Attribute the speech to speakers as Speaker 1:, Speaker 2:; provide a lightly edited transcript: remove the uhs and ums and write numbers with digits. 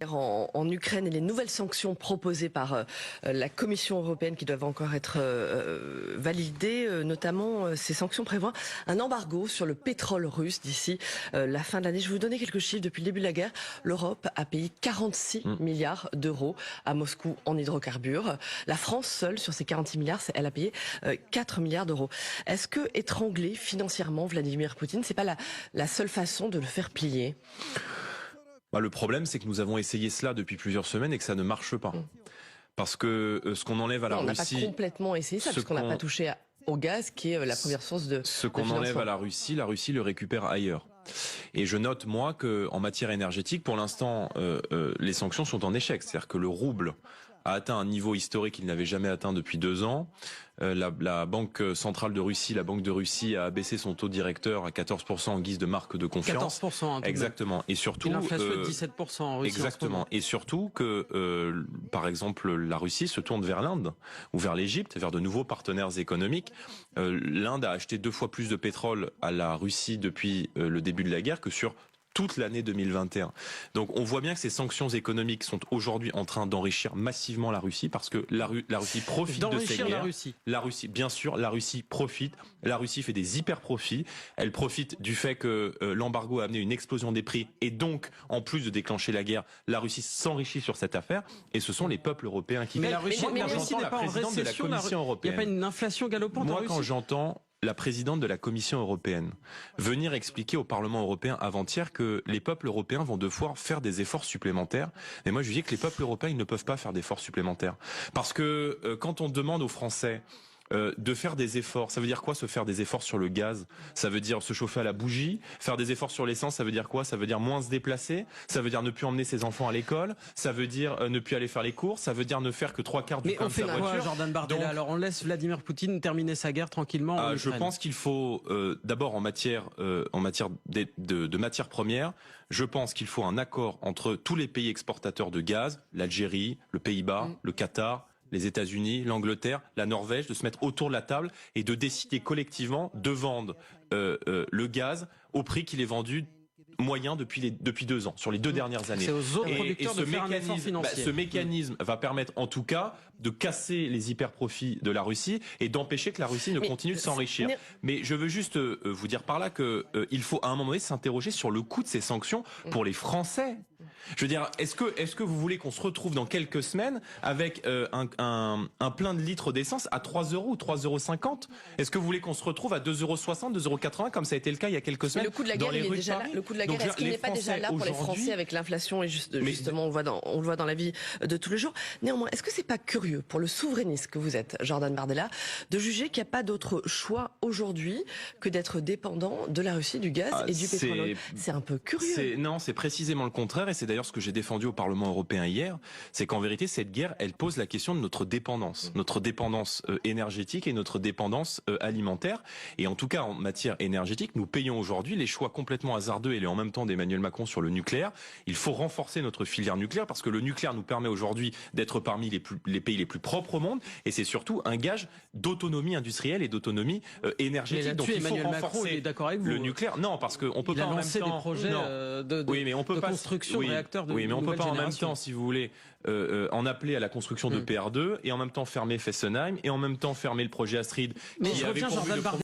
Speaker 1: En Ukraine et les nouvelles sanctions proposées par la Commission européenne qui doivent encore être validées, notamment ces sanctions prévoient un embargo sur le pétrole russe d'ici la fin de l'année. Je vais vous donner quelques chiffres. Depuis le début de la guerre, l'Europe a payé 46 milliards d'euros à Moscou en hydrocarbures. La France seule, sur ces 46 milliards, elle a payé 4 milliards d'euros. Est-ce que étrangler financièrement Vladimir Poutine, c'est pas la seule façon de le faire plier ?
Speaker 2: Le problème, c'est que nous avons essayé cela depuis plusieurs semaines et que ça ne marche pas. Parce que ce qu'on enlève à la Russie...
Speaker 1: On n'a pas complètement essayé ça, parce qu'on n'a pas touché au gaz, qui est la première source de
Speaker 2: Ce qu'on enlève à la Russie le récupère ailleurs. Et je note, moi, qu'en matière énergétique, pour l'instant, les sanctions sont en échec. C'est-à-dire que le rouble a atteint un niveau historique qu'il n'avait jamais atteint depuis 2 ans. La Banque centrale de Russie, la Banque de Russie a abaissé son taux directeur à 14% en guise de marque de confiance.
Speaker 3: 14%, hein,
Speaker 2: exactement. Et surtout,
Speaker 3: l'inflation est de 17% en Russie.
Speaker 2: Exactement. Et surtout que, par exemple, la Russie se tourne vers l'Inde ou vers l'Égypte, vers de nouveaux partenaires économiques. L'Inde a acheté 2 fois plus de pétrole à la Russie depuis le début de la guerre que sur toute l'année 2021. Donc on voit bien que ces sanctions économiques sont aujourd'hui en train d'enrichir massivement la Russie parce que la Russie profite de ces guerres. La Russie, bien sûr, la Russie profite. La Russie fait des hyper profits. Elle profite du fait que l'embargo a amené une explosion des prix et donc, en plus de déclencher la guerre, la Russie s'enrichit sur cette affaire et ce sont les peuples européens qui...
Speaker 3: Mais la Russie n'est pas en récession de la Commission européenne. Il n'y a pas une inflation galopante en Russie.
Speaker 2: Moi, quand j'entends la présidente de la Commission européenne venir expliquer au Parlement européen avant-hier que les peuples européens vont devoir faire des efforts supplémentaires. Et moi, je dis que les peuples européens, ils ne peuvent pas faire d'efforts supplémentaires. Parce que quand on demande aux Français de faire des efforts, ça veut dire quoi se faire des efforts sur le gaz? Ça veut dire se chauffer à la bougie. Faire des efforts sur l'essence, ça veut dire quoi? Ça veut dire moins se déplacer. Ça veut dire ne plus emmener ses enfants à l'école. Ça veut dire ne plus aller faire les courses. Ça veut dire ne faire que 3/4 du plein de sa voiture.
Speaker 3: Mais on fait quoi, Jordan Bardella? Donc, alors on laisse Vladimir Poutine terminer sa guerre tranquillement en
Speaker 2: Je pense qu'il faut d'abord en matière de matières premières, je pense qu'il faut un accord entre tous les pays exportateurs de gaz, l'Algérie, le Pays-Bas, le Qatar, les États-Unis, l'Angleterre, la Norvège, de se mettre autour de la table et de décider collectivement de vendre le gaz au prix qu'il est vendu moyen depuis 2 ans, sur les 2 dernières années.
Speaker 3: C'est aux autres producteurs de faire un effort financier.
Speaker 2: Ce mécanisme va permettre en tout cas de casser les hyper-profits de la Russie et d'empêcher que la Russie ne continue de s'enrichir. Mais je veux juste vous dire par là que il faut à un moment donné s'interroger sur le coût de ces sanctions pour les Français. Je veux dire, est-ce que vous voulez qu'on se retrouve dans quelques semaines avec un plein de litres d'essence à 3 euros ou 3,50 €? Est-ce que vous voulez qu'on se retrouve à 2,60 €, 2,80 € comme ça a été le cas il y a quelques semaines?
Speaker 1: Mais le coût de la guerre, il est déjà là. Le coût de la guerre, est-ce qu'il n'est pas déjà là pour les Français avec l'inflation et justement on le voit dans la vie de tous les jours. Néanmoins, est-ce que c'est pas curieux pour le souverainiste que vous êtes, Jordan Bardella, de juger qu'il n'y a pas d'autre choix aujourd'hui que d'être dépendant de la Russie, du gaz et du pétrole? C'est un peu curieux.
Speaker 2: Non, c'est précisément le contraire et c'est d'ailleurs ce que j'ai défendu au Parlement européen hier, c'est qu'en vérité cette guerre, elle pose la question de notre dépendance énergétique et notre dépendance alimentaire. Et en tout cas en matière énergétique, nous payons aujourd'hui les choix complètement hasardeux et en même temps d'Emmanuel Macron sur le nucléaire. Il faut renforcer notre filière nucléaire parce que le nucléaire nous permet aujourd'hui d'être parmi les pays les plus propres au monde et c'est surtout un gage d'autonomie industrielle et d'autonomie énergétique.
Speaker 3: Donc il faut Emmanuel Macron, il est d'accord avec vous.
Speaker 2: Le nucléaire, non, parce qu'on peut pas en même temps.
Speaker 3: Il a lancé des projets de construction de réacteurs de
Speaker 2: Oui, mais on peut pas en même
Speaker 3: génération.
Speaker 2: temps, si vous voulez, en appeler à la construction de PR2 et en même temps fermer Fessenheim et en même temps fermer le projet Astrid.
Speaker 3: Mais je reviens, Jordan Bardella.